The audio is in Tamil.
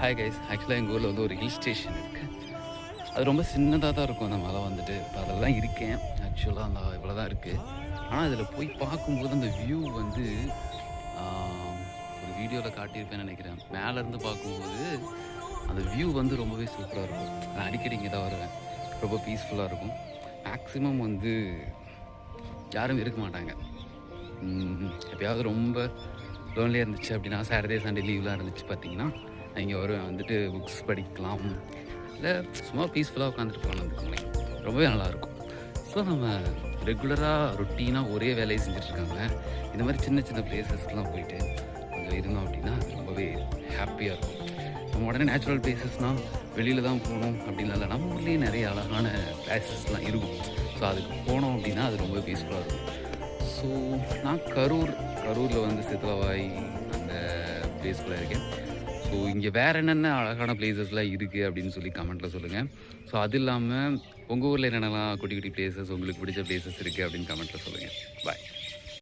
ஹாய் கைஸ், ஆக்சுவலாக எங்கள் ஊரில் வந்து ஒரு ஹில் ஸ்டேஷன் இருக்குது. அது ரொம்ப சின்னதாக தான் இருக்கும் அந்த மலை வந்துட்டு. இப்போ அதில் தான் இருக்கேன். ஆக்சுவலாக அந்த இவ்வளோ தான் இருக்குது. ஆனால் அதில் போய் பார்க்கும்போது அந்த வியூ வந்து ஒரு வீடியோவில் காட்டியிருப்பேன்னு நினைக்கிறேன். மேலேருந்து பார்க்கும்போது அந்த வியூ வந்து ரொம்பவே சூப்பராக இருக்கும். நான் அடிக்கடி இங்கே தான் வருவேன். ரொம்ப பீஸ்ஃபுல்லாக இருக்கும். மேக்ஸிமம் வந்து யாரும் இருக்க மாட்டாங்க. எப்போயாவது ரொம்ப லோன்லியாக இருந்துச்சு அப்படின்னா, சாட்டர்டே சண்டே லீவ்லாம் இருந்துச்சு பார்த்தீங்கன்னா, நான் இங்கே வருவேன். வந்துட்டு புக்ஸ் படிக்கலாம், இல்லை சும்மா பீஸ்ஃபுல்லாக உட்காந்துட்டு போகலாம். வந்துக்கோங்களேன், ரொம்பவே நல்லாயிருக்கும். ஸோ நம்ம ரெகுலராக ரொட்டீனாக ஒரே வேலையை செஞ்சுட்ருக்காங்க. இந்த மாதிரி சின்ன சின்ன பிளேசஸ்லாம் போயிட்டு கொஞ்சம் இருந்தோம் அப்படின்னா ரொம்பவே ஹாப்பியாக இருக்கும். நம்ம உடனே நேச்சுரல் பிளேசஸ்னால் வெளியில் தான் போகணும் அப்படின்லாம் இல்லை. நம்ம ஊர்லேயே நிறைய அழகான பிளேசஸ்லாம் இருக்கும். ஸோ அதுக்கு போனோம் அப்படின்னா அது ரொம்ப பீஸ்ஃபுல்லாக இருக்கும். ஸோ நான் கரூரில் வந்து சித்தலவாய் அந்த பிளேஸ்குள்ளே இருக்கேன். ஸோ இங்கே வேறு என்னென்ன அழகான பிளேசஸ்லாம் இருக்குது அப்படின்னு சொல்லி கமெண்ட்டில் சொல்லுங்கள். ஸோ அது இல்லாமல் உங்கள் ஊரில் என்னென்னலாம் குட்டி குட்டி பிளேசஸ் உங்களுக்கு பிடிச்ச பிளேசஸ் இருக்குது அப்படின்னு கமெண்ட்டில் சொல்லுங்கள். பாய்.